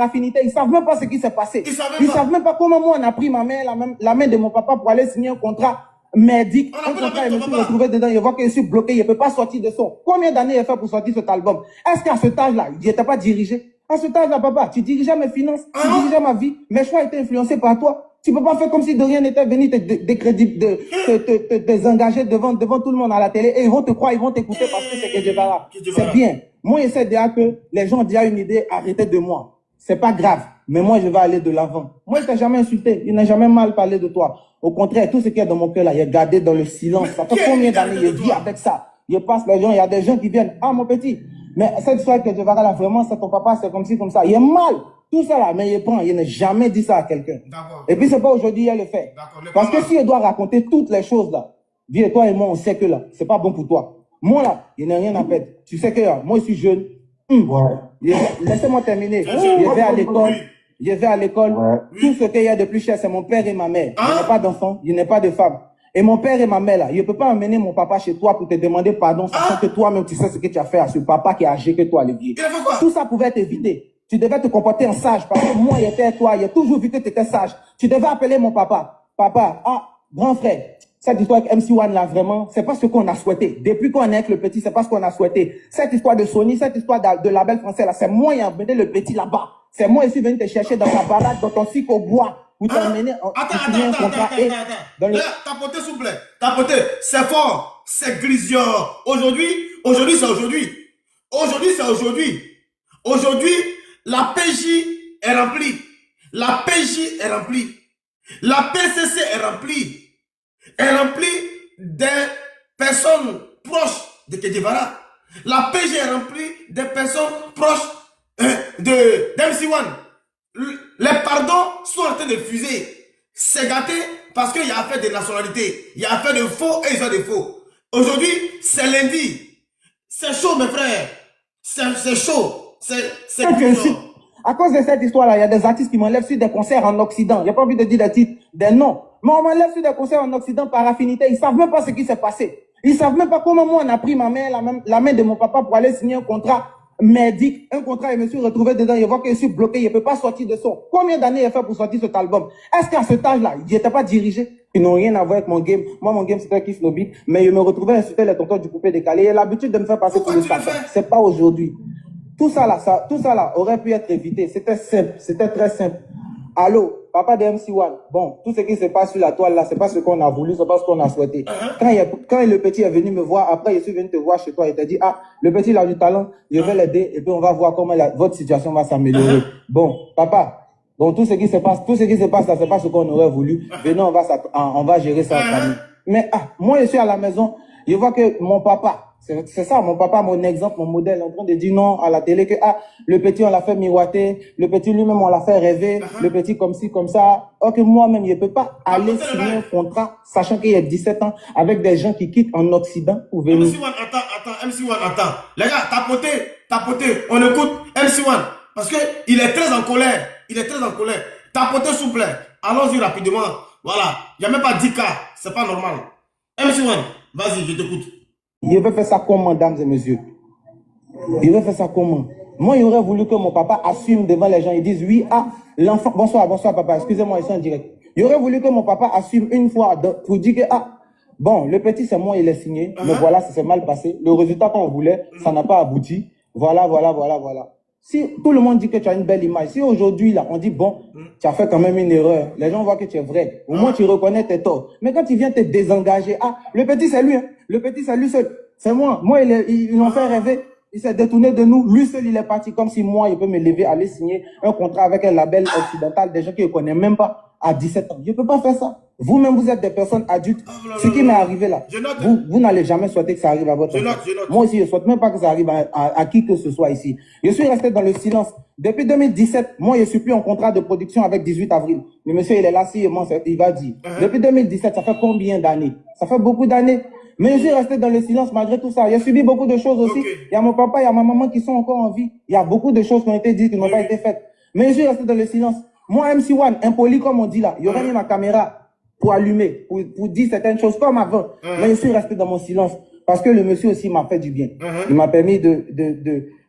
par affinité. Ils savent même pas ce qui s'est passé. Ils savent même pas comment moi on a pris ma main, la main de mon papa pour aller signer un contrat merdique. Un contrat, je me suis retrouvé dedans. Je vois que je suis bloqué. Je peux pas sortir de son. Combien d'années j'ai fait pour sortir cet album? Est-ce qu'à cet âge-là, il n'était pas dirigé? À cet âge-là, papa, tu dirigeais mes finances, tu dirigeais ma vie. Mes choix étaient influencés par toi. Tu peux pas faire comme si de rien n'était, venu te désengager devant tout le monde à la télé et ils vont te croire, ils vont t'écouter parce que c'est que Guevara. C'est bien. Moi, j'essaie de dire que les gens ont déjà une idée, arrêtez de moi. C'est pas grave. Mais moi, je vais aller de l'avant. Moi, je t'ai jamais insulté. Il n'a jamais mal parlé de toi. Au contraire, tout ce qu'il y a dans mon cœur là, il est gardé dans le silence. Ça fait combien d'années je vis avec ça? Je passe les gens, il y a des gens qui viennent. Ah, mon petit. Mais cette histoire que Guevara là, vraiment, c'est ton papa, c'est comme ci, comme ça. Il est mal. Tout ça là, mais il prend, il n'a jamais dit ça à quelqu'un. Et puis c'est pas aujourd'hui, il le fait. Parce que si il doit raconter toutes les choses là, dis toi et moi, on sait que là, c'est pas bon pour toi. Moi là, il n'y a rien à perdre. Tu sais que là, moi je suis jeune. Laissez-moi terminer. Je vais à l'école. Je vais à l'école. Tout ce qu'il y a de plus cher, c'est mon père et ma mère. Je n'ai pas d'enfant, je n'ai pas de femme. Et mon père et ma mère là, je ne peux pas emmener mon papa chez toi pour te demander pardon, sachant que toi-même tu sais ce que tu as fait à ce papa qui est âgé que toi, Olivier. Tout ça pouvait être évité. Tu devais te comporter en sage parce que moi, j'étais à toi, j'ai toujours vu que tu étais sage. Tu devais appeler mon papa. Papa, grand frère, cette histoire avec MC1 là, vraiment, c'est pas ce qu'on a souhaité. Depuis qu'on est avec le petit, c'est pas ce qu'on a souhaité. Cette histoire de Sony, cette histoire de label français là, c'est moi qui ai emmené le petit là-bas. C'est moi qui suis venu te chercher dans ta balade, dans ton cycle au bois, pour t'emmener un contrat. Tapoter, s'il vous plaît. Tapoter, c'est fort, c'est grisillon. Aujourd'hui, c'est aujourd'hui. Aujourd'hui, c'est aujourd'hui. Aujourd'hui, la PJ est remplie. La PJ est remplie. La PCC est remplie. Elle est remplie des personnes proches de Che Guevara. La PJ est remplie des personnes proches de MC1. Les pardons sont en train de fuser. C'est gâté parce qu'il y a affaire de nationalité. Il y a affaire de faux et ils ont des faux. Aujourd'hui, c'est lundi. C'est chaud, mes frères. C'est chaud. C'est à cause de cette histoire-là, il y a des artistes qui m'enlèvent sur des concerts en Occident. J'ai pas envie de dire des titres, des noms. Mais on m'enlève sur des concerts en Occident par affinité. Ils savent même pas ce qui s'est passé. Ils savent même pas comment moi on a pris ma main, la main de mon papa pour aller signer un contrat merdique. Un contrat, je me suis retrouvé dedans. Je vois que je suis bloqué. Je peux pas sortir de son. Combien d'années j'ai fait pour sortir cet album? Est-ce qu'à cet âge-là, il n'était pas dirigé? Ils n'ont rien à voir avec mon game. Moi, mon game, c'était Kiss No Beat. Mais je me retrouvais à insulter les tontons du coupé décalé. J'ai l'habitude de me faire passer pour le sapin. C'est pas aujourd'hui. Tout ça là aurait pu être évité. C'était simple, c'était très simple. Allô, papa de MC1. Bon, tout ce qui se passe sur la toile là, c'est pas ce qu'on a voulu, c'est pas ce qu'on a souhaité. Quand le petit est venu me voir, après je suis venu te voir chez toi, il t'a dit, le petit il a du talent, je vais l'aider et puis on va voir comment votre situation va s'améliorer. Bon, papa, donc tout ce qui se passe là, c'est pas ce qu'on aurait voulu. Venez, on va gérer ça en famille. Mais moi je suis à la maison, je vois que mon papa, c'est ça, mon papa, mon exemple, mon modèle, en train de dire non à la télé que le petit, on l'a fait miroiter, le petit lui-même, on l'a fait rêver, le petit comme ci, comme ça. Or que moi-même, je ne peux pas aller signer un contrat, sachant qu'il y a 17 ans, avec des gens qui quittent en Occident pour venir. MC1, attends. Les gars, tapotez, on écoute MC1, parce qu'il est très en colère. Tapotez, s'il vous plaît. Allons-y rapidement. Voilà. Il n'y a même pas 10 cas. C'est pas normal. MC1, vas-y, je t'écoute. Je vais faire ça comment, mesdames et messieurs? Je vais faire ça comment? Moi, j'aurais voulu que mon papa assume devant les gens. Ils disent oui, l'enfant. Bonsoir papa, excusez-moi, ils sont en direct. J'aurais voulu que mon papa assume une fois pour dire que bon, le petit c'est moi, il est signé, mais voilà, ça s'est mal passé. Le résultat qu'on voulait, ça n'a pas abouti. Voilà. Si tout le monde dit que tu as une belle image, si aujourd'hui là, on dit bon, tu as fait quand même une erreur, les gens voient que tu es vrai. Au moins tu reconnais tes torts. Mais quand tu viens te désengager, le petit c'est lui, hein. Le petit c'est lui seul. C'est moi. Moi, ils l'ont fait rêver. Il s'est détourné de nous. Lui seul, il est parti comme si moi, il peut me lever, aller signer un contrat avec un label occidental, des gens qui ne connaissent même pas à 17 ans. Je ne peux pas faire ça. Vous-même, vous êtes des personnes adultes. Ce qui m'est arrivé là, vous n'allez jamais souhaiter que ça arrive à votre enfant. Moi aussi, je ne souhaite même pas que ça arrive à qui que ce soit ici. Je suis resté dans le silence. Depuis 2017, moi, je ne suis plus en contrat de production avec 18 avril. Le monsieur, il est là, il va dire. Depuis 2017, ça fait combien d'années? Ça fait beaucoup d'années. Mais je suis resté dans le silence malgré tout ça. J'ai subi beaucoup de choses aussi. Il y a mon papa, il y a ma maman qui sont encore en vie. Il y a beaucoup de choses qui ont été dites, qui n'ont pas été faites. Mais je suis resté dans le silence. Moi, MC1, impoli comme on dit là, il y aurait mis ma caméra pour allumer, pour dire certaines choses comme avant. Mais je suis resté dans mon silence parce que le monsieur aussi m'a fait du bien. Il m'a permis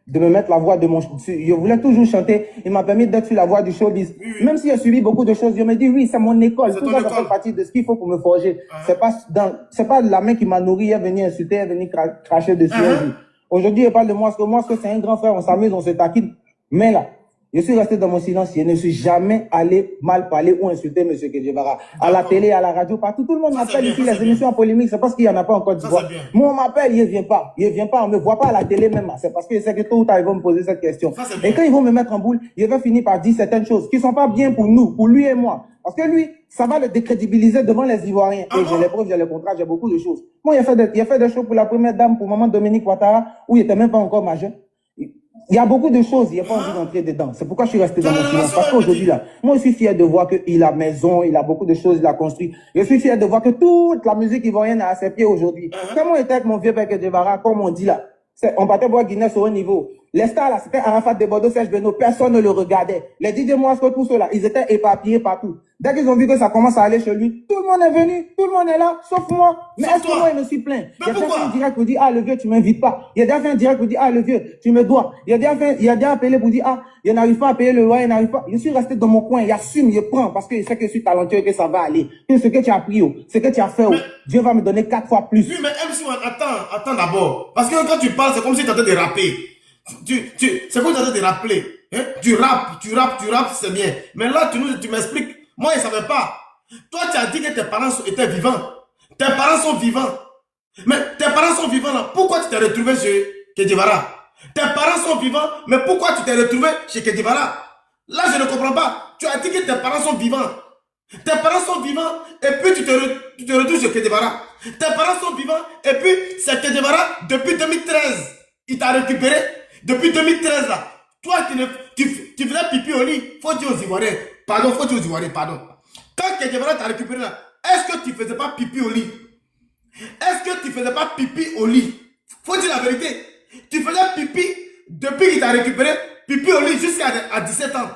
de me mettre la voix de mon... Je voulais toujours chanter. Il m'a permis d'être sur la voie du showbiz. Oui. Même si j'ai suivi beaucoup de choses, je me dis, oui, c'est mon école. Tout ça, ça école. fait partie de ce qu'il faut pour me forger. C'est pas la main qui m'a nourri, elle est venue insulter, elle est venue cracher dessus. Aujourd'hui, elle parle de moi, parce que c'est un grand frère, on s'amuse, on se taquine. Mais là, je suis resté dans mon silence. Je ne suis jamais allé mal parler ou insulter M. Kedjevara. À la télé, à la radio, partout. Tout le monde m'appelle ici, les émissions en polémique. C'est parce qu'il n'y en a pas encore d'Ivoire. Moi, on m'appelle, il ne vient pas. Il ne vient pas. On ne me voit pas à la télé même. C'est parce que je sais que tôt ou tard, ils vont me poser cette question. Et quand ils vont me mettre en boule, il va finir par dire certaines choses qui ne sont pas bien pour nous, pour lui et moi. Parce que lui, ça va le décrédibiliser devant les Ivoiriens. Et j'ai les preuves, j'ai les contrats, j'ai beaucoup de choses. Moi, il a fait des choses pour la première dame, pour maman Dominique Ouattara, où il n'était même pas encore majeur. Il y a beaucoup de choses, il n'y a pas envie d'entrer dedans. C'est pourquoi je suis resté dans mon silence. Parce qu'aujourd'hui, là, moi, je suis fier de voir qu'il a maison, il a beaucoup de choses, il a construit. Je suis fier de voir que toute la musique ivoirienne est à ses pieds aujourd'hui. Comment était avec mon vieux père Kedjevara, comme on dit là? On partait voir Guinness au haut niveau. Les stars, là, c'était Arafat de Bordeaux, Serge Benoît, personne ne le regardait. Les DJ Moisco, tout cela, ils étaient éparpillés partout. Dès qu'ils ont vu que ça commence à aller chez lui, tout le monde est venu, tout le monde est là, sauf moi. Mais est-ce que moi, il me suis plaint? Il y a déjà fait un direct pour dire, ah, le vieux, tu m'invites pas. Il y a déjà fait un direct pour dire, ah, le vieux, tu me dois. Il y a déjà appelé pour dire, ah, il n'arrive pas à payer le loyer, il n'arrive pas. Je suis resté dans mon coin, j'assume, je prends, parce que je sais que je suis talentueux et que ça va aller. Que ce que tu as pris, ce que tu as fait, Dieu va me donner 4 fois plus. Oui, mais MC1, attends d'abord. Parce que quand tu parles, c'est comme si tu étais de rapper. C'est comme si tu étais de rappeler. Hein? Tu rappes, c'est bien. Mais là, tu m'expliques. Moi, je ne savais pas. Toi, tu as dit que tes parents étaient vivants. Tes parents sont vivants. Mais tes parents sont vivants là. Pourquoi tu t'es retrouvé chez Kedjevara? Tes parents sont vivants, mais pourquoi tu t'es retrouvé chez Kedjevara? Là, je ne comprends pas. Tu as dit que tes parents sont vivants. Tes parents sont vivants et puis tu te retrouves chez Kedjevara. Tes parents sont vivants et puis c'est Kedjevara depuis 2013. Il t'a récupéré depuis 2013 là. Toi, tu faisais pipi au lit. Faut dire aux Ivoiriens. Pardon. Quand Kedjevara t'a récupéré là, est-ce que tu faisais pas pipi au lit? Est-ce que tu faisais pas pipi au lit? Faut dire la vérité. Tu faisais pipi depuis qu'il t'a récupéré, pipi au lit jusqu'à 17 ans.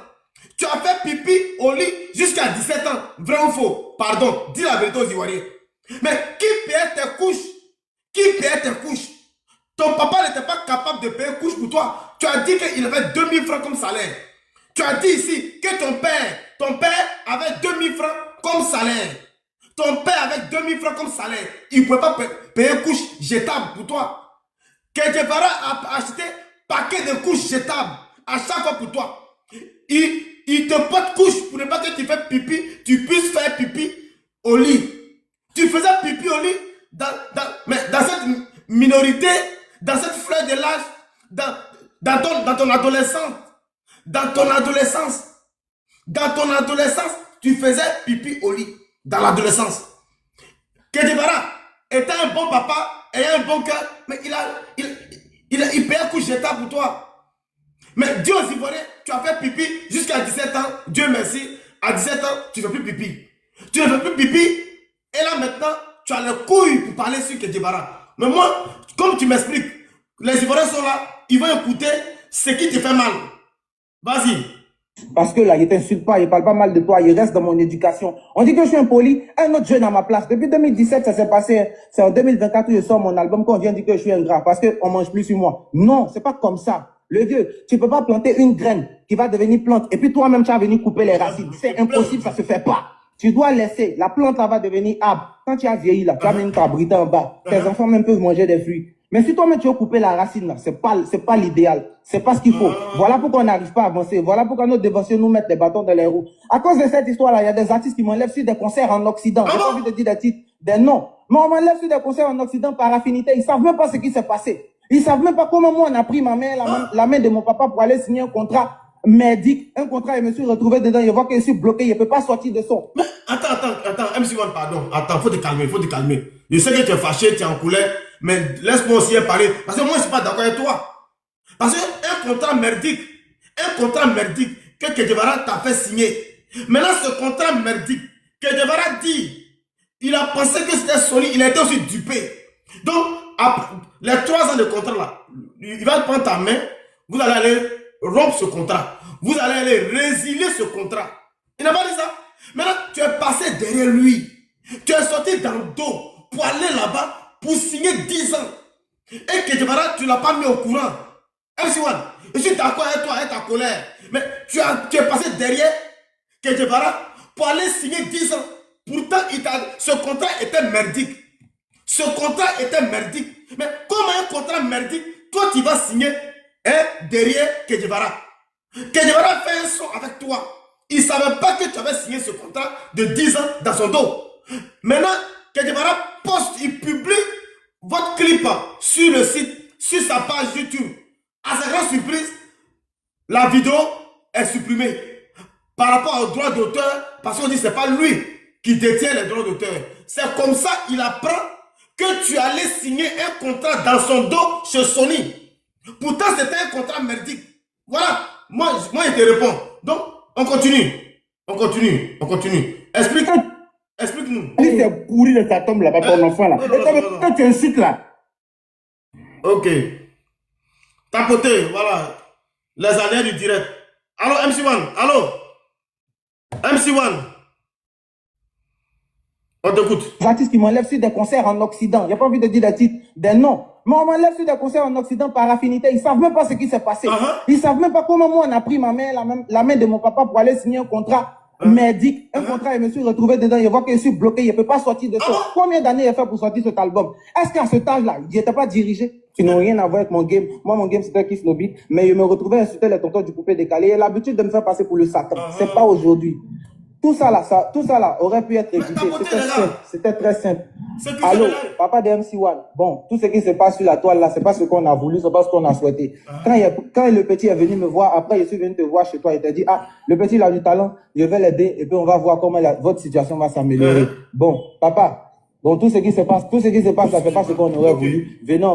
Tu as fait pipi au lit jusqu'à 17 ans. Vrai ou faux? Pardon, dis la vérité aux Ivoiriens. Mais qui payait tes couches? Qui payait tes couches? Ton papa n'était pas capable de payer couche pour toi. Tu as dit qu'il avait 2000 francs comme salaire. Tu as dit ici que ton père avait 2000 francs comme salaire. Ton père avait 2000 francs comme salaire. Il ne pouvait pas payer couche jetable pour toi. Kedjevara a acheté paquet de couches jetables à chaque fois pour toi. Il te porte couche pour ne pas que tu fasses pipi, tu puisses faire pipi au lit. Tu faisais pipi au lit dans cette minorité, dans cette fleur de l'âge, dans ton adolescence. Dans ton adolescence, tu faisais pipi au lit. Dans l'adolescence. Kedjevara était un bon papa, ayant un bon cœur, mais il payait couche jetable pour toi. Mais Dieu aux Ivoiriens, tu as fait pipi jusqu'à 17 ans. Dieu merci. À 17 ans, tu ne fais plus pipi. Tu ne fais plus pipi. Et là maintenant, tu as le couille pour parler sur Kedjevara. Mais moi, comme tu m'expliques, les Ivoiriens sont là, ils vont écouter ce qui te fait mal. Vas-y. Parce que là, il t'insulte pas, il parle pas mal de toi, il reste dans mon éducation. On dit que je suis impoli, un autre jeune à ma place. Depuis 2017, ça s'est passé, c'est en 2024 où je sors mon album, qu'on vient dire que je suis ingrat, parce qu'on mange plus sur moi. Non, c'est pas comme ça. Le vieux, tu peux pas planter une graine qui va devenir plante, et puis toi-même, tu vas venir couper les racines. C'est impossible, ça se fait pas. Tu dois laisser, la plante là va devenir arbre. Quand tu as vieilli là, tu as mis une cabrite en bas. Tes enfants même peuvent manger des fruits. Mais si toi-même tu veux couper la racine là, c'est pas l'idéal. C'est pas ce qu'il faut. Voilà pourquoi on n'arrive pas à avancer. Voilà pourquoi nos dévotions nous mettent des bâtons dans les roues. À cause de cette histoire là, il y a des artistes qui m'enlèvent sur des concerts en Occident. J'ai pas envie de dire des titres, des noms. Mais on m'enlève sur des concerts en Occident par affinité. Ils savent même pas ce qui s'est passé. Ils savent même pas comment moi on a pris ma main, la main de mon papa pour aller signer un contrat merdique. Un contrat, je me suis retrouvé dedans. Je vois que je suis bloqué. Je peux pas sortir de son. Mais attends, MC1, pardon. Attends, faut te calmer. Je sais que tu es fâché, tu es en colère, mais laisse-moi aussi parler. Parce que moi, je suis pas d'accord avec toi. Parce qu'un contrat merdique que Kedjevara t'a fait signer. Maintenant, ce contrat merdique, Kedjevara dit, il a pensé que c'était solide, il a été aussi dupé. Donc, après les 3 ans de contrat là, il va prendre ta main, vous allez aller rompre ce contrat. Vous allez aller résilier ce contrat. Il n'a pas dit ça. Maintenant, tu es passé derrière lui. Tu es sorti dans le dos pour aller là-bas pour signer 10 ans. Et Kedjevara, tu ne l'as pas mis au courant. MC1, je suis d'accord avec toi, avec ta colère. Mais tu es passé derrière Kedjevara pour aller signer 10 ans. Pourtant, ce contrat était merdique. Ce contrat était merdique. Mais comme un contrat merdique, toi, tu vas signer derrière Kedjevara. Kedjevara fait un son avec toi. Il ne savait pas que tu avais signé ce contrat de 10 ans dans son dos. Maintenant, Kedjevara poste, il publie votre clip sur le site, sur sa page YouTube. À sa grande surprise, la vidéo est supprimée par rapport aux droits d'auteur, parce qu'on dit que ce n'est pas lui qui détient les droits d'auteur. C'est comme ça qu'il apprend que tu allais signer un contrat dans son dos chez Sony. Pourtant, c'était un contrat merdique. Voilà, moi je te réponds. Donc, on continue. On continue. On continue. Explique-nous. C'est pourri de ta tombe là-bas, ton enfant là. Quand tu incites là. Ok. Tapoter, voilà. Les années du direct. Allô, MC1. Allô. MC1. On t'écoute. Les artistes qui m'enlèvent sur des concerts en Occident. Il n'y a pas envie de dire des titres, des noms. Mais on m'enlève sur des concerts en Occident par affinité. Ils ne savent même pas ce qui s'est passé. Ils ne savent même pas comment moi on a pris ma main, la main de mon papa pour aller signer un contrat merdique. Un contrat, je me suis retrouvé dedans. Je vois que je suis bloqué. Je ne peux pas sortir de ça. Combien d'années il a fait pour sortir cet album? Est-ce qu'à cet âge-là, il n'était pas dirigé? Qui n'ont rien à voir avec mon game. Moi, mon game, c'était Kiss Nobby. Mais je me retrouvais à insulter les tontons du poupée décalé. Il a l'habitude de me faire passer pour le Satan. C'est pas aujourd'hui. Tout ça là aurait pu être évité. C'était très simple. Allô, papa de MC1. Bon, tout ce qui se passe sur la toile là, c'est pas ce qu'on a voulu, c'est pas ce qu'on a souhaité. Quand le petit est venu me voir, après je suis venu te voir chez toi, il t'a dit, ah, le petit il a du talent, je vais l'aider et puis on va voir comment votre situation va s'améliorer. Bon, papa, bon, tout ce qui se passe, ça fait pas ce qu'on aurait voulu. Venez, on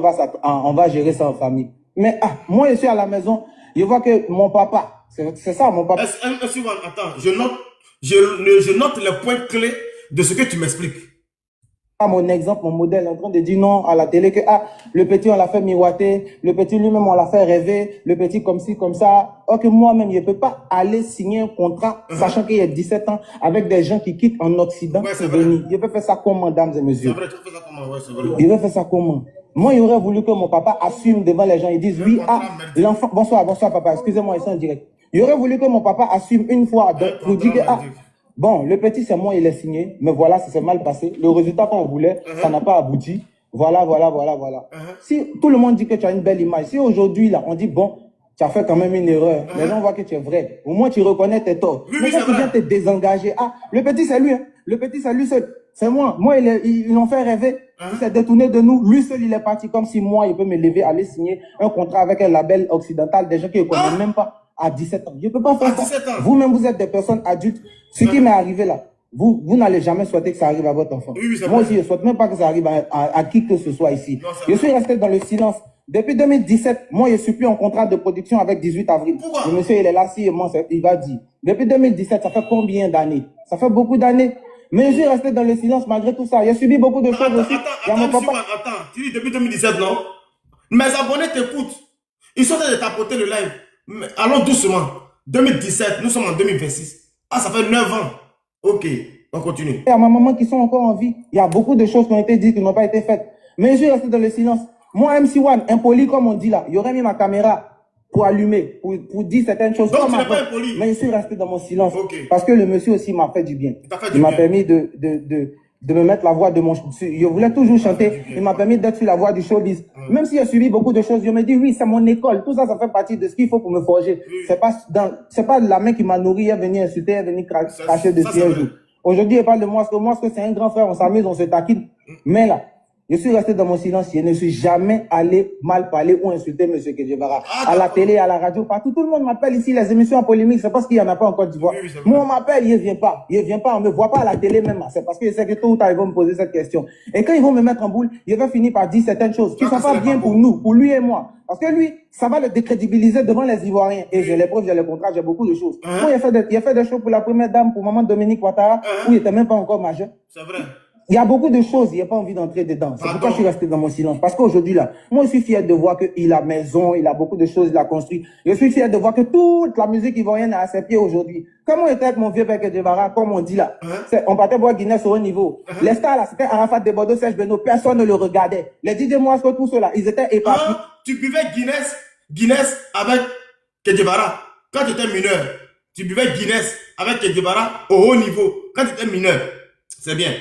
va gérer ça en famille. Mais moi je suis à la maison, je vois que mon papa, c'est ça mon papa. MC1, attends, je note les points clés de ce que tu m'expliques. Mon exemple, mon modèle, en train de dire non à la télé que le petit on l'a fait miroiter, le petit lui-même on l'a fait rêver, le petit comme ci, comme ça. Or que moi-même, je ne peux pas aller signer un contrat, sachant qu'il y a 17 ans, avec des gens qui quittent en Occident. Ouais, c'est vrai. Je peux faire ça comment, mesdames et messieurs? C'est vrai, tu fais ça comment? Ouais, c'est vrai. Je vais faire ça comment? Moi, j'aurais voulu que mon papa assume devant les gens. Ils disent oui, l'enfant, bonsoir papa, excusez-moi, ils sont en direct. J'aurais voulu que mon papa assume une fois pour dire que bon, le petit, c'est moi, il est signé, mais voilà, ça s'est mal passé. Le résultat qu'on voulait, ça n'a pas abouti. Voilà. Si tout le monde dit que tu as une belle image, si aujourd'hui, là, on dit, bon, tu as fait quand même une erreur, les gens voient que tu es vrai. Au moins, tu reconnais tes torts. Mais quand tu viens te désengager, le petit, c'est lui, hein. Le petit, c'est lui seul. C'est moi. Moi, ils l'ont fait rêver. Il s'est détourné de nous. Lui seul, il est parti comme si moi, il peut me lever, aller signer un contrat avec un label occidental, des gens qui ne connaissent même pas. À 17 ans. Je ne peux pas faire ça. Vous-même, vous êtes des personnes adultes. Ce qui m'est arrivé là, vous n'allez jamais souhaiter que ça arrive à votre enfant. Moi aussi, je ne souhaite même pas que ça arrive à qui que ce soit ici. Je suis resté dans le silence. Depuis 2017, moi, je suis plus en contrat de production avec 18 avril. Pourquoi? Le monsieur, il est là, il va dire. Depuis 2017, ça fait combien d'années? Ça fait beaucoup d'années. Mais je suis resté dans le silence malgré tout ça. J'ai subi beaucoup de choses aussi. Attends, tu dis depuis 2017, non? Mes abonnés t'écoutent. Ils sont en train de tapoter le live. Mais allons doucement. 2017, nous sommes en 2026. Ça fait 9 ans. Ok, on continue. Il y a ma maman qui sont encore en vie. Il y a beaucoup de choses qui ont été dites qui n'ont pas été faites. Mais je suis resté dans le silence. Moi, MC1, impoli comme on dit là, il aurait mis ma caméra pour allumer, pour dire certaines choses. Donc tu n'es pas impoli. Mais je suis resté dans mon silence. Okay. Parce que le monsieur aussi m'a fait du bien. Il m'a permis de me mettre la voix de mon... Je voulais toujours chanter. Il m'a permis d'être sur la voie du showbiz. Même si j'ai subi beaucoup de choses, je me dis, oui, c'est mon école. Tout ça, ça fait partie de ce qu'il faut pour me forger. C'est pas la main qui m'a nourri, elle est venue insulter, elle est venue cracher dessus un jour. Aujourd'hui, elle parle de moi, parce que moi, c'est un grand frère, on s'amuse, on se taquine. Mais là, je suis resté dans mon silence. Je ne suis jamais allé mal parler ou insulter M. Kedjevara. À la télé, à la radio, partout. Tout le monde m'appelle ici, les émissions en polémique. C'est parce qu'il n'y en a pas en Côte d'Ivoire. Moi, on m'appelle, il ne vient pas. Il ne vient pas, on ne me voit pas à la télé même. C'est parce que je sais que tôt ou tard, ils vont me poser cette question. Et quand ils vont me mettre en boule, je vais finir par dire certaines choses qui ne sont pas bien pour nous, pour lui et moi. Parce que lui, ça va le décrédibiliser devant les Ivoiriens. Et j'ai les preuves, j'ai les contrats, j'ai beaucoup de choses. Moi, il a fait des choses pour la première dame, pour maman Dominique Ouattara, où il n'était même pas encore majeur. C'est vrai. Il y a beaucoup de choses, il n'y a pas envie d'entrer dedans. C'est pourquoi je suis resté dans mon silence. Parce qu'aujourd'hui, là, moi, je suis fier de voir qu'il a maison, il a beaucoup de choses, il a construit. Je suis fier de voir que toute la musique ivoirienne est à ses pieds aujourd'hui. Comme on était avec mon vieux père Kedjevara, comme on dit là, on partait voir Guinness au haut niveau. Les stars, là, c'était Arafat de Bordeaux, Serge Beno, personne ne le regardait. Les DJ Moisco, tout cela, ils étaient éparpillés. Tu buvais Guinness Guinness avec Che Guevara. Quand tu étais mineur, tu buvais Guinness avec Che Guevara au haut niveau. Quand tu étais mineur, c'est bien.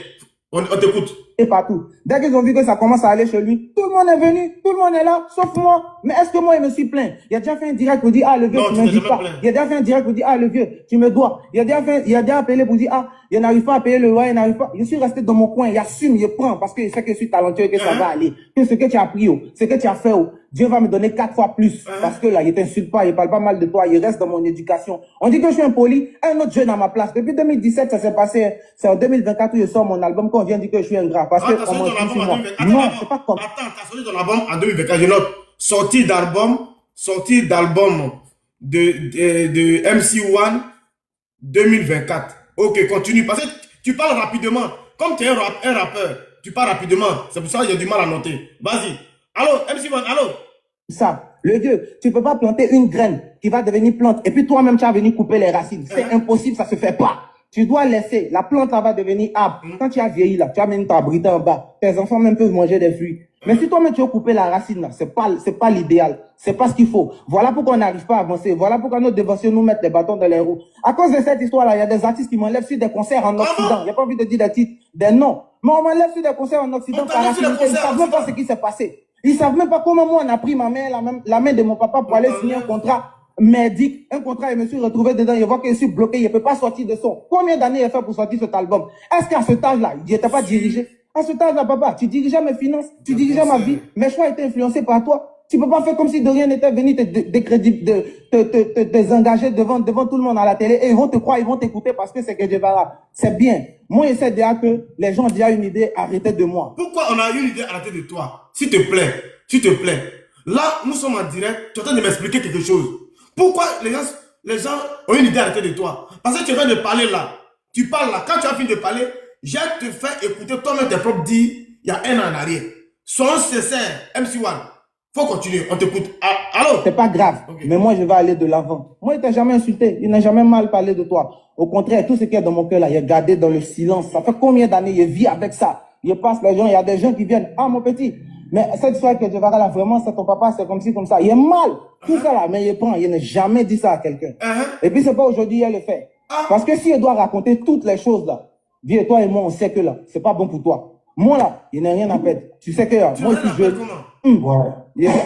On t'écoute. Et partout. Dès qu'ils ont vu que ça commence à aller chez lui, tout le monde est venu, tout le monde est là, sauf moi. Mais est-ce que moi, il me suis plaint? Il a déjà fait un direct pour dire, ah, le vieux, Non, tu me dis pas. Il a déjà fait un direct pour dire, ah, le vieux, tu me dois. Il a déjà appelé pour dire, ah, il n'arrive pas à payer le loyer, il n'arrive pas. Je suis resté dans mon coin, il assume, il prend, parce qu'il sait que je suis talentueux et que ça va aller. Que ce que tu as pris, ce que tu as fait, Dieu va me donner 4 fois plus. Parce que là, il t'insulte pas, il parle pas mal de toi, il reste dans mon éducation. On dit que je suis impoli, un autre jeune à ma place. Depuis 2017, ça s'est passé, c'est en 2024 où je sors mon album, quand on vient dire que je suis un gras. Parce que, on m'en suit moi. Non, c'est pas comme. Attends, t'as sorti ton album en 2024, je note. Sortie d'album de MC1 2024. Ok, continue. Parce que tu parles rapidement. Comme tu es un rappeur, tu parles rapidement. C'est pour ça que j'ai du mal à noter. Vas-y. Allô, MC1, allô? Ça, le vieux, tu peux pas planter une graine qui va devenir plante et puis toi-même tu vas venir couper les racines. C'est impossible, ça se fait pas. Tu dois laisser, la plante va devenir arbre. Quand tu as vieilli là, tu as même t'abriter en bas. Tes enfants même peuvent manger des fruits. Mais si toi-même tu veux couper la racine là, c'est pas l'idéal. C'est pas ce qu'il faut. Voilà pourquoi on n'arrive pas à avancer. Voilà pourquoi nos dévotions nous mettent les bâtons dans les roues. À cause de cette histoire là, il y a des artistes qui m'enlèvent sur des concerts en Occident. J'ai pas envie de dire des titres, des noms. Mais on m'enlève sur des concerts en Occident par affinité. Ils savent même pas ce qui s'est passé. Ils savent même pas comment moi on a pris ma main, la main de mon papa pour aller signer un contrat merdique, un contrat et je me suis retrouvé dedans, je vois que je suis bloqué, je ne peux pas sortir de son. Combien d'années il fait pour sortir cet album? Est-ce qu'à ce âge-là, il n'était pas dirigé? À ce âge-là, papa, tu dirigeais mes finances, tu dirigeais ma vie, mes choix étaient influencés par toi. Tu peux pas faire comme si de rien n'était venu te désengager devant tout le monde à la télé et ils vont te croire, ils vont t'écouter parce que c'est que Guevara. C'est bien. Moi, j'essaie déjà que les gens ont déjà une idée, arrêtez de moi. Pourquoi on a une idée arrêtée de toi? S'il te plaît, s'il te plaît. Là, nous sommes en direct, tu es en train de m'expliquer quelque chose. Pourquoi les gens ont une idée arrêtée de toi? Parce que tu viens de parler là. Tu parles là. Quand tu as fini de parler, j'ai te fait écouter toi-même tes propres dits il y a un an en arrière. Soyons sincères, MC1. Faut continuer, on t'écoute. Allô? C'est pas grave, okay. Mais moi je vais aller de l'avant. Moi il t'a jamais insulté, il n'a jamais mal parlé de toi. Au contraire, tout ce qui est dans mon cœur là, il est gardé dans le silence. Ça fait combien d'années il vit avec ça? Il passe les gens, il y a des gens qui viennent. Ah mon petit, mais cette histoire que Guevara là, vraiment c'est ton papa, c'est comme ci, comme ça. Il est mal, tout ça là, mais il prend, il n'a jamais dit ça à quelqu'un. Et puis c'est pas aujourd'hui il le fait. Parce que si il doit raconter toutes les choses là, viens toi et moi on sait que là, c'est pas bon pour toi. Moi là, il n'a rien à perdre. Tu sais que moi aussi je...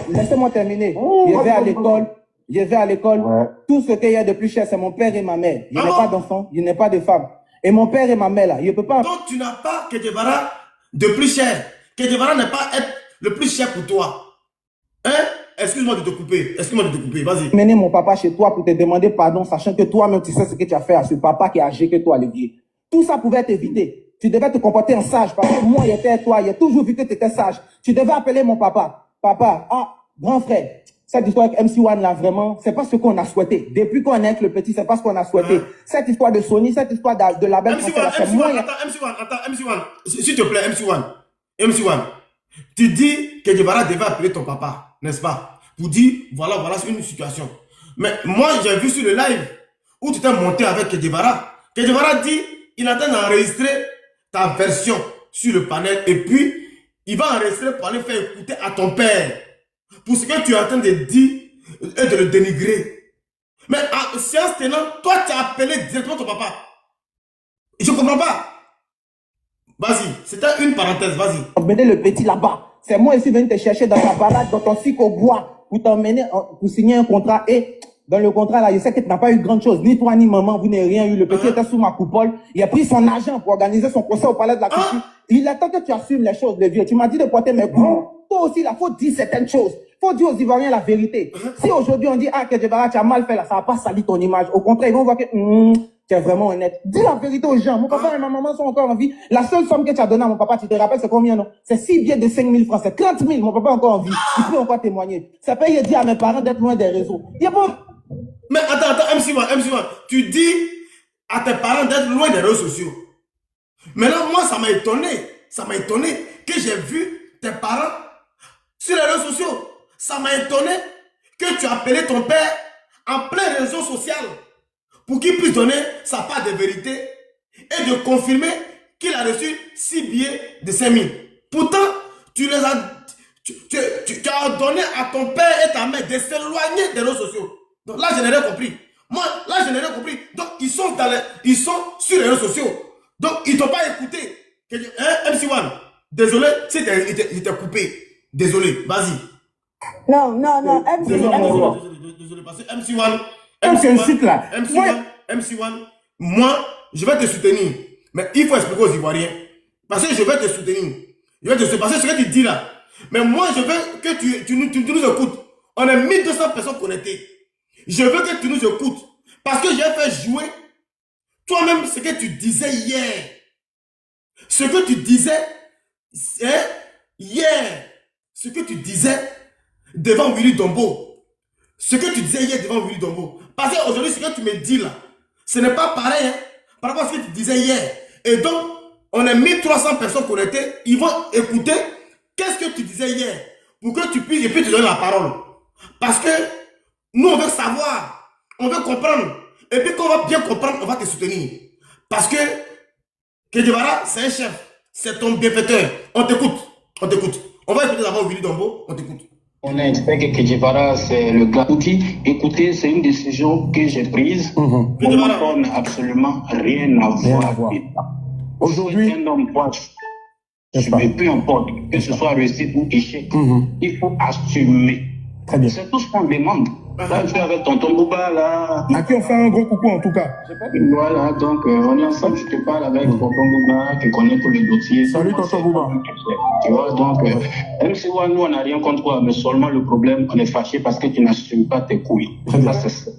Laissez-moi terminer. Je vais à l'école. Je vais à l'école. Tout ce qu'il y a de plus cher, c'est mon père et ma mère. Il n'y a pas d'enfant, il n'y a pas de femme. Et mon père et ma mère là, il ne peut pas... Donc tu n'as pas Che Guevara de plus cher. Che Guevara n'est pas être le plus cher pour toi. Hein? Excuse-moi de te couper. Excuse-moi de te couper. Vas-y. Mener mon papa chez toi pour te demander pardon, sachant que toi-même tu sais ce que tu as fait à ce papa qui est âgé que toi, Olivier. Tout ça pouvait être évité. Tu devais te comporter en sage parce que moi, il était toi, il a toujours vu que tu étais sage. Tu devais appeler mon papa. Papa, grand frère, cette histoire avec MC1 là, vraiment, c'est pas ce qu'on a souhaité. Depuis qu'on est avec le petit, c'est pas ce qu'on a souhaité. Cette histoire de Sony, cette histoire de la belle MC1, s'il te plaît, MC1, tu dis que Guevara devait appeler ton papa, n'est-ce pas? Pour dire, voilà, c'est une situation. Mais moi, j'ai vu sur le live où tu t'es monté avec Che Guevara. Che Guevara dit, il attend d'enregistrer ta version sur le panel et puis il va enregistrer pour aller faire écouter à ton père pour ce que tu es en train de dire et de le dénigrer. Mais en séance tenante, toi tu as appelé directement ton papa. Je ne comprends pas. Vas-y, c'était une parenthèse, vas-y. Emmener le petit là-bas. C'est moi ici venu te chercher dans ta balade, dans ton cycle au bois, pour t'emmener, pour signer un contrat et... Dans le contrat, là, je sais que tu n'as pas eu grand chose. Ni toi, ni maman, vous n'avez rien eu. Le petit était sous ma coupole. Il a pris son argent pour organiser son concert au Palais de la Culture. Il attend que tu assumes les choses, le vieux. Tu m'as dit de porter mes coups. Toi aussi, il faut dire certaines choses. Il faut dire aux Ivoiriens la vérité. Si aujourd'hui, on dit, que Guevara, tu as mal fait là, ça va pas salir ton image. Au contraire, ils vont voir que, tu es vraiment honnête. Dis la vérité aux gens. Mon papa et ma maman sont encore en vie. La seule somme que tu as donnée à mon papa, tu te rappelles, c'est combien, non? C'est 6 billets de 5 000 francs. C'est 30 000. Mon papa est encore en vie. Il peut encore témoigner. Ça peut y dire à mes parents d'être loin des réseaux. Il y a pas... Mais attends, MC1, tu dis à tes parents d'être loin des réseaux sociaux. Maintenant, moi, ça m'a étonné que j'ai vu tes parents sur les réseaux sociaux. Ça m'a étonné que tu as appelé ton père en plein réseau social pour qu'il puisse donner sa part de vérité et de confirmer qu'il a reçu 6 billets de 5 000. Pourtant, tu Tu as ordonné à ton père et ta mère de s'éloigner des réseaux sociaux. Donc là, je n'ai rien compris. Moi, là, je n'ai rien compris. Donc, ils sont sur les réseaux sociaux. Donc, ils ne t'ont pas écouté. Hein, MC1, désolé si il t'a coupé. Désolé, vas-y. Non, MC1. Désolé, parce que MC1, moi, je vais te soutenir. Mais il faut expliquer aux Ivoiriens. Parce que je vais te soutenir. Parce que ce que tu dis là. Mais moi, je veux que tu nous écoutes. On a 1200 personnes connectées. Je veux que tu nous écoutes. Parce que j'ai fait jouer toi-même ce que tu disais hier. Ce que tu disais hier. Ce que tu disais devant Willy Dombo. Ce que tu disais hier devant Willy Dombo. Parce qu'aujourd'hui, ce que tu me dis là, ce n'est pas pareil par rapport à ce que tu disais hier. Et donc, on a 1300 personnes connectées. Ils vont écouter qu'est-ce que tu disais hier pour que tu puisses, et puis te donner la parole. Parce que nous, on veut savoir, on veut comprendre. Et puis quand on va bien comprendre, on va te soutenir. Parce que Kedjibara, c'est un chef. C'est ton bienfaiteur. On t'écoute. On va écouter d'abord Willy Dombo. On t'écoute. On expect que Kedjibara, c'est le gars. Écoutez, c'est une décision que j'ai prise. On n'a absolument rien à voir. Aujourd'hui, un homme proche. Mais peu importe, que ce soit réussite ou échec, il faut assumer. Très bien. C'est tout ce qu'on demande. Là, je suis avec tonton Bouba, là. À qui on fait un gros coucou en tout cas. Voilà, donc on est ensemble, je te parle avec tonton Bouba, qui connaît tous les dossiers. Salut tonton Bouba. Tu vois, donc, même si nous, on n'a rien contre toi, mais seulement le problème, on est fâché parce que tu n'assumes pas tes couilles. Ça, c'est ce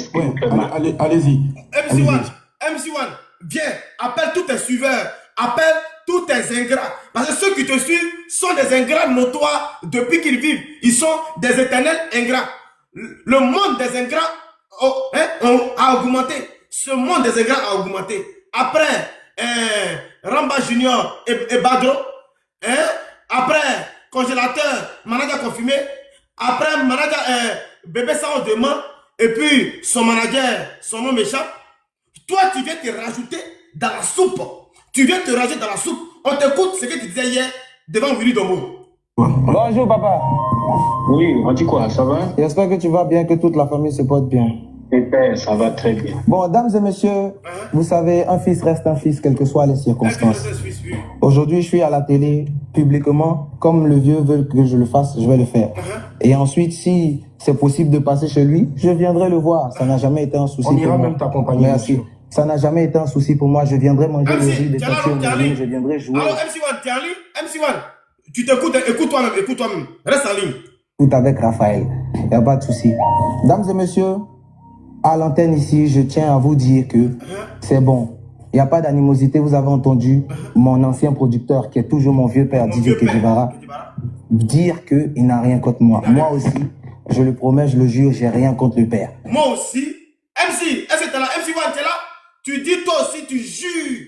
qui nous fait mal. Allez-y. MC1, viens, appelle tous tes suiveurs, appelle tous tes ingrats. Parce que ceux qui te suivent sont des ingrats notoires depuis qu'ils vivent. Ils sont des éternels ingrats. Le monde des ingrats a augmenté. Ce monde des ingrats a augmenté. Après, Ramba Junior et Badro. Après, congélateur, manager confirmé. Après, manager bébé Sao demain. Et puis, son manager, son nom m'échappe. Toi, tu viens te rajouter dans la soupe. On t'écoute ce que tu disais hier devant Willy Dombo. Bonjour papa. Oui, on dit quoi, ça va? J'espère que tu vas bien, que toute la famille se porte bien. Super, ça va très bien. Bon, dames et messieurs, vous savez, un fils reste un fils, quelles que soient les circonstances. Aujourd'hui, je suis à la télé, publiquement, comme le vieux veut que je le fasse, je vais le faire. Et ensuite, si c'est possible de passer chez lui, je viendrai le voir. Ça n'a jamais été un souci pour moi. On ira même t'accompagner. Merci. Ça n'a jamais été un souci pour moi. Je viendrai manger le riz des tâches, je viendrai jouer. Alors, MC1, t'es en ligne? MC1, tu t'écoutes, écoute toi-même. Reste en ligne. Tout avec Raphaël. Il n'y a pas de souci. Dames et messieurs, à l'antenne ici, je tiens à vous dire que c'est bon. Il n'y a pas d'animosité. Vous avez entendu mon ancien producteur, qui est toujours mon vieux père, DJ Kedjibara, dire qu'il n'a rien contre moi. Moi aussi, je le promets, je le jure, j'ai rien contre le père. Moi aussi. MC, est-ce que t'es là? MC1, t'es là? Tu dis toi aussi, tu jures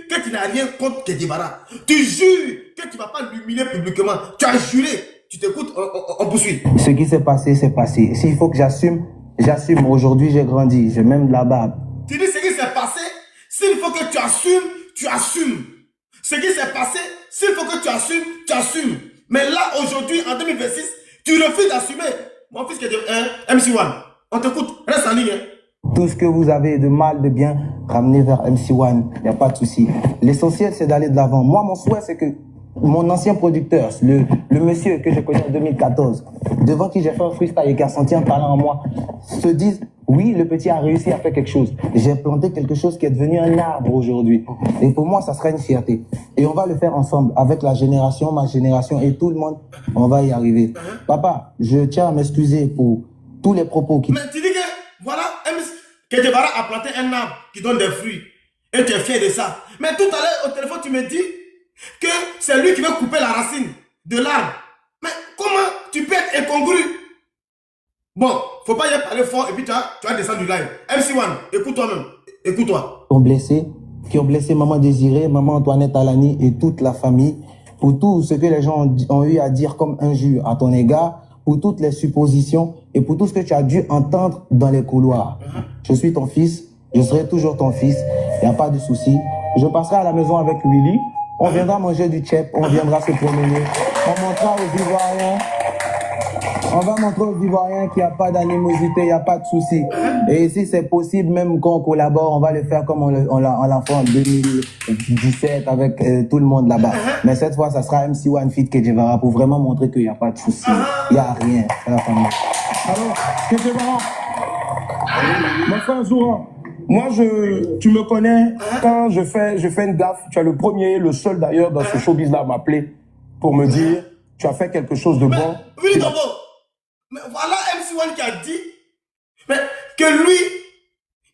que tu n'as rien contre Kedjibara. Tu jures que tu ne vas pas l'humilier publiquement. Tu as juré. Tu t'écoutes, on poursuit. Ce qui s'est passé, c'est passé. S'il faut que j'assume, j'assume. Aujourd'hui, j'ai grandi. J'ai même de la barbe. Tu dis ce qui s'est passé. S'il faut que tu assumes, tu assumes. Ce qui s'est passé, s'il faut que tu assumes, tu assumes. Mais là, aujourd'hui, en 2026, tu refuses d'assumer. Mon fils qui est MC1, on t'écoute. Reste en ligne. Tout ce que vous avez de mal, de bien, ramenez vers MC1. Il n'y a pas de souci. L'essentiel, c'est d'aller de l'avant. Moi, mon souhait, c'est que mon ancien producteur, le monsieur que j'ai connu en 2014, devant qui j'ai fait un freestyle et qui a senti un talent en moi, se dise, oui, le petit a réussi à faire quelque chose. J'ai planté quelque chose qui est devenu un arbre aujourd'hui. Et pour moi, ça sera une fierté. Et on va le faire ensemble, avec la génération, ma génération et tout le monde. On va y arriver. Papa, je tiens à m'excuser pour tous les propos qui... Mais tu dis que, voilà, Kedjibara a planté un arbre qui donne des fruits. Et tu es fier de ça. Mais tout à l'heure, au téléphone, tu me dis que c'est lui qui veut couper la racine de l'arbre. Mais comment tu peux être incongru? Bon, faut pas y parler fort et puis tu vas descendre du live. MC1, écoute toi-même. Écoute-toi. Qui ont blessé Maman Désirée, Maman Antoinette Alani et toute la famille, pour tout ce que les gens ont eu à dire comme injure à ton égard, pour toutes les suppositions et pour tout ce que tu as dû entendre dans les couloirs. Je suis ton fils, je serai toujours ton fils, il n'y a pas de souci. Je passerai à la maison avec Willy, on viendra manger du tchèp, on viendra se promener. On montrera aux Ivoiriens. On va montrer aux Ivoiriens qu'il n'y a pas d'animosité, il n'y a pas de souci. Et si c'est possible, même quand on collabore, on va le faire comme on l'a fait en 2017 avec tout le monde là-bas. Mais cette fois, ça sera MC1 Feat Kedjevara pour vraiment montrer qu'il n'y a pas de souci. Il n'y a rien. Alors, Kedjevara, mon frère Zoura, moi, tu me connais, quand je fais une gaffe, tu es le premier, le seul d'ailleurs dans ce showbiz-là à m'appeler pour me dire, tu as fait quelque chose de bon. Oui, Tombo. Mais voilà MC1 qui a dit mais que lui,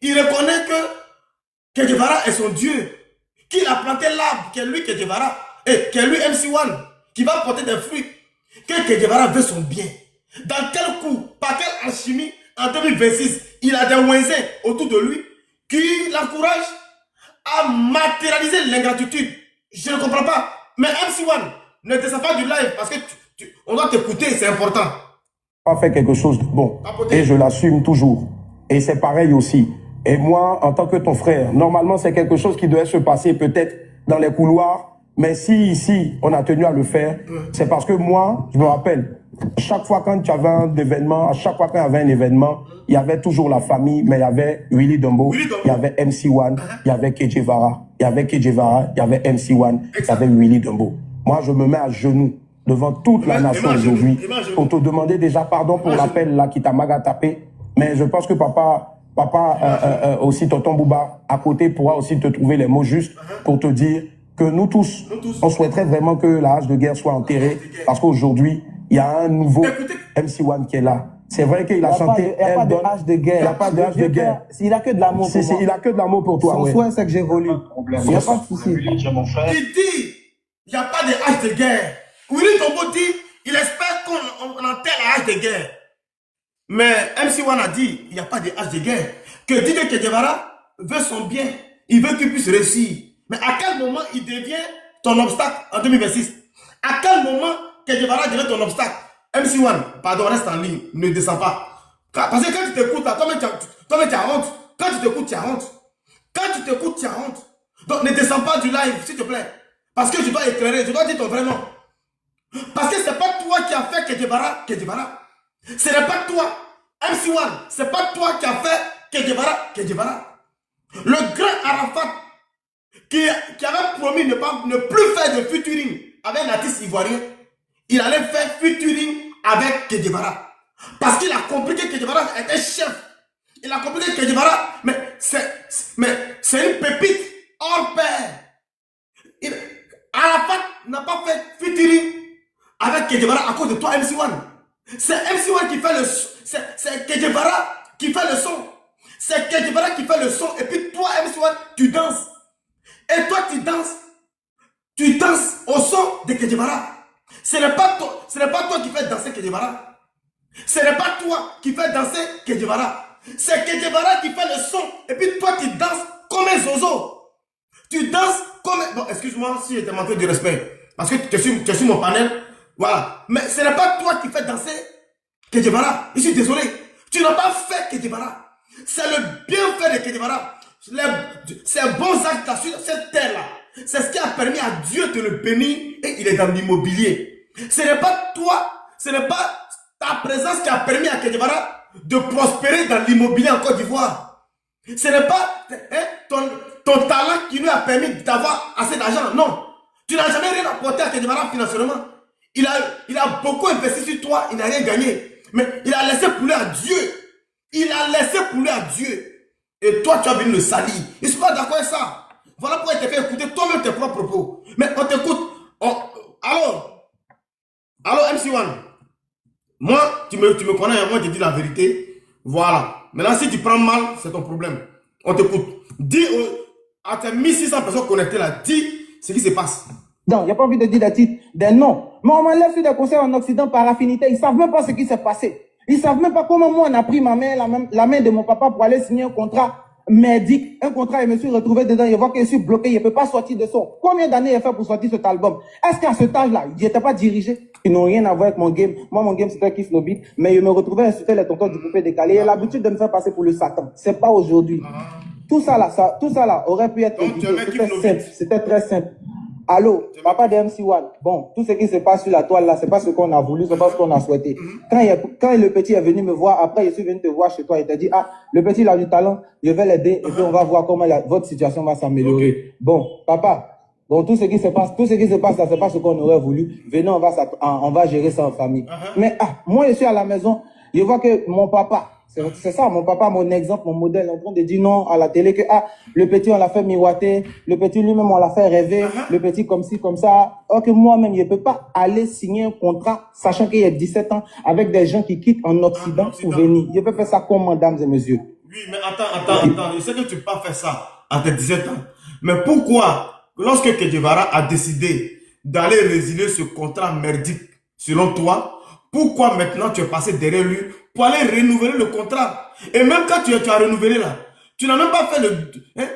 il reconnaît que Kedjevara est son Dieu. Qu'il a planté l'arbre, que lui Kedjevara, et que lui MC1, qui va porter des fruits. Que Kedjevara veut son bien. Dans quel coup, par quelle alchimie, en 2026, il a des Wenzins autour de lui qui l'encouragent à matérialiser l'ingratitude. Je ne comprends pas. Mais MC1, ne descends pas du live parce que on doit t'écouter, c'est important. Pas fait quelque chose de bon. Et je l'assume toujours. Et c'est pareil aussi. Et moi, en tant que ton frère, normalement, c'est quelque chose qui devait se passer peut-être dans les couloirs. Mais si ici, on a tenu à le faire, c'est parce que moi, je me rappelle, chaque fois quand tu avais un événement, à chaque fois qu'il y avait un événement, il y avait toujours la famille, mais il y avait Willy Dumbo, il y avait MC1, il y avait Kedjevara, il y avait Kedjevara, il y avait MC1, il y avait Willy Dumbo. Moi, je me mets à genoux devant toute la nation aujourd'hui pour te demander déjà pardon pour l'appel là qui t'a maga tapé. Mais je pense que papa aussi tonton Bouba à côté pourra aussi te trouver les mots justes pour te dire que nous tous, on souhaiterait vraiment que la hache de guerre soit enterrée parce qu'aujourd'hui, il y a un nouveau MC1 qui est là. C'est vrai qu'il a chanté. Il n'y a pas de hache de guerre. Il n'y a pas de hache de guerre. Il a que de l'amour pour moi. Il a que de l'amour pour toi. Son souhait, c'est que j'évolue. Il n'y a pas de souci. Il dit, il n'y a pas de hache de guerre. Willy Tombo dit, il espère qu'on enterre la hache de guerre. Mais MC1 a dit, il n'y a pas de hache de guerre. Que DJ Kedjevara veut son bien. Il veut qu'il puisse réussir. Mais à quel moment il devient ton obstacle en 2026? À quel moment Kedjevara devient ton obstacle? MC1, pardon, reste en ligne, ne descends pas. Parce que quand tu t'écoutes, toi-même tu as honte. Quand tu t'écoutes, tu as honte. Quand tu t'écoutes, tu as honte. Donc ne descends pas du live, s'il te plaît. Parce que je dois éclairer, je dois dire ton vrai nom. Parce que c'est pas toi qui as fait Kedjevara. Ce n'est pas toi. MC1, c'est pas toi qui as fait Kedjevara. Le grand Arafat qui avait promis ne plus faire de featuring avec un artiste ivoirien, il allait faire featuring avec Kedjevara. Parce qu'il a compris que Kedjevara était chef. Il a compris que Kedjevara, mais c'est une pépite hors pair. Arafat n'a pas fait featuring avec Kedjevara à cause de toi, MC1. C'est MC1 qui fait le son. C'est Kedjevara qui fait le son. C'est Kedjevara qui fait le son. Et puis toi, MC1, tu danses. Et toi, tu danses au son de Kedjevara. Ce n'est pas toi qui fais danser Kedjevara. Ce n'est pas toi qui fais danser Kedjevara. C'est Kedjevara qui fait le son. Et puis toi, tu danses comme un zozo. Tu danses comme un... Bon, excuse-moi si je t'ai manqué de respect. Parce que tu es sur mon panel. Voilà. Mais ce n'est pas toi qui fais danser Kedjevara. Je suis désolé. Tu n'as pas fait Kedjevara. C'est le bienfait de Kedjevara. Ces bons actes sur cette terre-là. C'est ce qui a permis à Dieu de le bénir et il est dans l'immobilier. Ce n'est pas toi, ce n'est pas ta présence qui a permis à Kedjevara de prospérer dans l'immobilier en Côte d'Ivoire. Ce n'est pas ton talent qui lui a permis d'avoir assez d'argent. Non. Tu n'as jamais rien apporté à Kedjevara financièrement. Il a beaucoup investi sur toi, il n'a rien gagné. Mais il a laissé pouler à Dieu. Il a laissé pouler à Dieu. Et toi, tu as venu le salir. Je ne suis pas d'accord avec ça. Voilà pourquoi il t'a fait écouter toi-même tes propres propos. Mais on t'écoute. Alors, MC1, moi, tu me connais, moi, je te dis la vérité. Voilà. Maintenant, si tu prends mal, c'est ton problème. On t'écoute. Dis à tes 1600 personnes connectées là, dis ce qui se passe. Non, il n'y a pas envie de dire des titres, des noms. Mais on m'enlève sur des concerts en Occident par affinité. Ils ne savent même pas ce qui s'est passé. Ils ne savent même pas comment moi on a pris ma main, la main de mon papa pour aller signer un contrat merdique. Un contrat, et je me suis retrouvé dedans. Je vois que je suis bloqué. Je ne peux pas sortir de son. Combien d'années il fait pour sortir cet album? Est-ce qu'à ce âge-là, il n'était pas dirigé? Ils n'ont rien à voir avec mon game. Moi, mon game, c'était Kiss No Beat. Mais je me retrouvais à insulter les tontons du poupée décalé. Il a l'habitude de me faire passer pour le Satan. C'est pas aujourd'hui. Tout ça là aurait pu être évité. C'était simple. C'était très simple. Allô, papa de MC1. Bon, tout ce qui se passe sur la toile là, c'est pas ce qu'on a voulu, c'est pas ce qu'on a souhaité. Quand le petit est venu me voir, après je suis venu te voir chez toi, il t'a dit, ah, le petit il a du talent, je vais l'aider, et puis on va voir comment votre situation va s'améliorer. Bon, papa, bon, tout ce qui se passe là, c'est pas ce qu'on aurait voulu. Venez, on va gérer ça en famille. Mais moi je suis à la maison, je vois que mon papa, c'est ça, mon papa, mon exemple, mon modèle, en train de dire non à la télé que le petit on l'a fait miroiter, le petit lui-même on l'a fait rêver, le petit comme ci, comme ça. Or que moi-même, je ne peux pas aller signer un contrat, sachant qu'il y a 17 ans, avec des gens qui quittent en Occident pour venir. Je peux faire ça comment, mesdames et messieurs? Oui, mais attends. Je sais que tu ne peux pas faire ça à tes 17 ans. Mais pourquoi, lorsque Che Guevara a décidé d'aller résilier ce contrat merdique, selon toi, pourquoi maintenant tu es passé derrière lui pour aller renouveler le contrat? Et même quand tu as renouvelé là, tu n'as même pas fait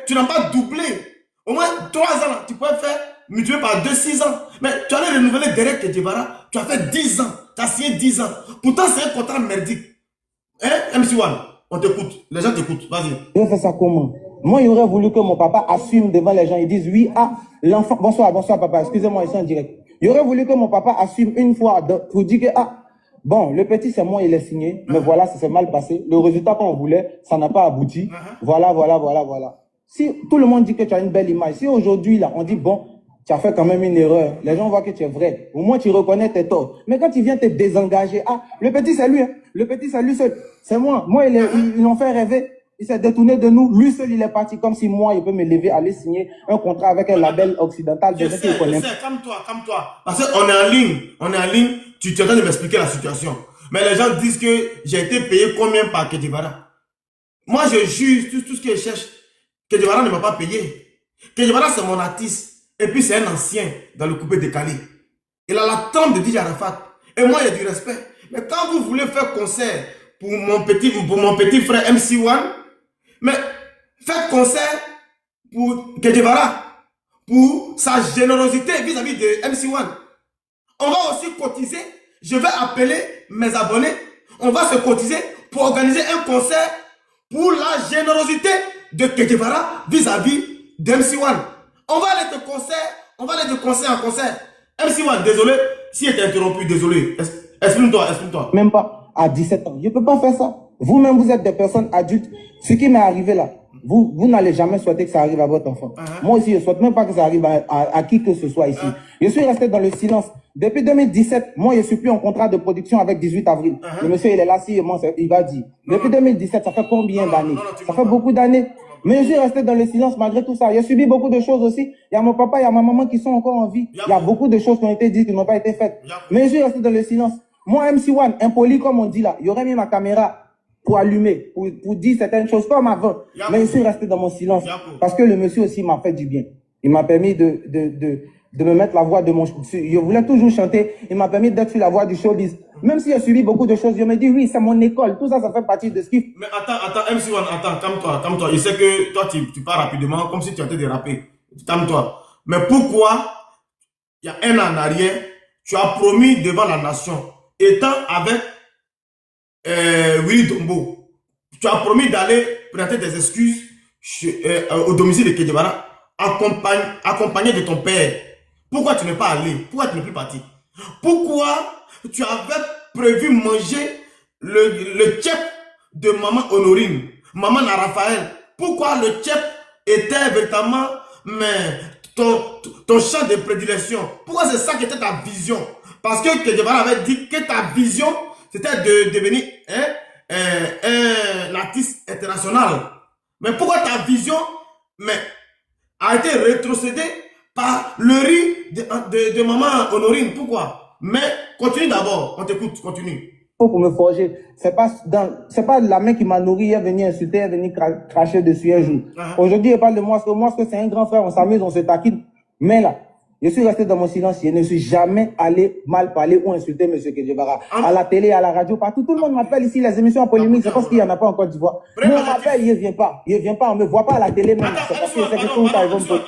tu n'as pas doublé. Au moins 3 ans là, tu pourrais faire multiplier par 2, 6 ans. Mais tu allais renouveler derrière Che Guevara, tu as fait 10 ans. Tu as signé 10 ans. Pourtant c'est un contrat merdique. MC1, on t'écoute. Les gens t'écoutent. Vas-y. Je vais faire ça comment? Moi, il aurait voulu que mon papa assume devant les gens. Ils disent oui, l'enfant. Bonsoir papa, excusez-moi, ils sont en direct. Il aurait voulu que mon papa assume une fois pour dire que bon, le petit, c'est moi, il est signé, mais voilà, ça s'est mal passé. Le résultat qu'on voulait, ça n'a pas abouti. Voilà. Si tout le monde dit que tu as une belle image, si aujourd'hui, là, on dit, bon, tu as fait quand même une erreur, les gens voient que tu es vrai, au moins tu reconnais tes torts. Mais quand tu viens te désengager, le petit, c'est lui, le petit, c'est lui seul. C'est moi. Moi, ils l'ont fait rêver. Il s'est détourné de nous. Lui seul, il est parti comme si moi, il peut me lever, aller signer un contrat avec un label occidental. Je sais, calme-toi. Parce qu'on est en ligne, tu es en train de m'expliquer la situation. Mais les gens disent que j'ai été payé combien par Che Guevara. Moi, je juge tout ce que je cherche. Che Guevara ne m'a pas payé. Che Guevara, c'est mon artiste. Et puis, c'est un ancien dans le coupé décalé. Il a la trempe de DJ Arafat. Et moi, il y a du respect. Mais quand vous voulez faire concert pour mon petit frère MC1, mais faites concert pour Che Guevara, pour sa générosité vis-à-vis de MC1. On va aussi cotiser. Je vais appeler mes abonnés. On va se cotiser pour organiser un concert pour la générosité de Che Guevara vis-à-vis de MC1. On va aller de concert en concert. MC1, désolé, si elle t'a interrompu, désolé. Exprime-toi. Même pas à 17 ans. Je ne peux pas faire ça. Vous-même, vous êtes des personnes adultes. Ce qui m'est arrivé là, vous n'allez jamais souhaiter que ça arrive à votre enfant. Moi aussi, je ne souhaite même pas que ça arrive à qui que ce soit ici. Je suis resté dans le silence. Depuis 2017, moi, je ne suis plus en contrat de production avec 18 avril. Le monsieur, il est là, il va dire. Depuis 2017, ça fait combien d'années? Ça fait beaucoup d'années. Mais je suis resté dans le silence malgré tout ça. J'ai subi beaucoup de choses aussi. Il y a mon papa, il y a ma maman qui sont encore en vie. Il y a beaucoup de choses qui ont été dites, qui n'ont pas été faites. Mais je suis resté dans le silence. Moi, MC1, impoli comme on dit là, il aurait mis ma caméra pour allumer, pour dire certaines choses comme avant. Mais je suis resté dans mon silence. Parce que le monsieur aussi m'a fait du bien. Il m'a permis de me mettre la voix de mon... Je voulais toujours chanter. Il m'a permis d'être sur la voix du showbiz. Même si j'ai subi beaucoup de choses, je me dis, oui, c'est mon école. Tout ça, ça fait partie de ce qui... Mais attends, MC1, calme-toi. Je sais que toi, tu pars rapidement, comme si tu étais dérapé. Calme-toi. Mais pourquoi, il y a un an en arrière, tu as promis devant la nation, étant avec Willy Dombo, tu as promis d'aller présenter des excuses au domicile de Che Guevara, accompagné de ton père. Pourquoi tu n'es pas allé? Pourquoi tu n'es plus parti? Pourquoi tu avais prévu manger le tchèp de maman Honorine, maman Raphaël? Pourquoi le tchèp était véritablement ton champ de prédilection? Pourquoi c'est ça qui était ta vision? Parce que Che Guevara avait dit que ta vision, c'était de devenir un artiste international. Mais pourquoi ta vision a été rétrocédée par le riz de maman Honorine? Pourquoi? Mais continue d'abord, on t'écoute, continue. Pour me forger, c'est pas la main qui m'a nourri, elle est venue insulter, elle est venue cracher dessus un jour. Aujourd'hui, elle parle de moi, parce que c'est un grand frère, on s'amuse, on se taquine. Mais là, je suis resté dans mon silence, je ne suis jamais allé mal parler ou insulter M. Che Guevara. À la télé, à la radio, partout, tout le monde m'appelle ici, les émissions en polémique, c'est parce qu'il n'y en a pas en Côte d'Ivoire. Mais on m'appelle, il ne vient pas, on ne me voit pas à la télé même. C'est parce que c'est que tout le monde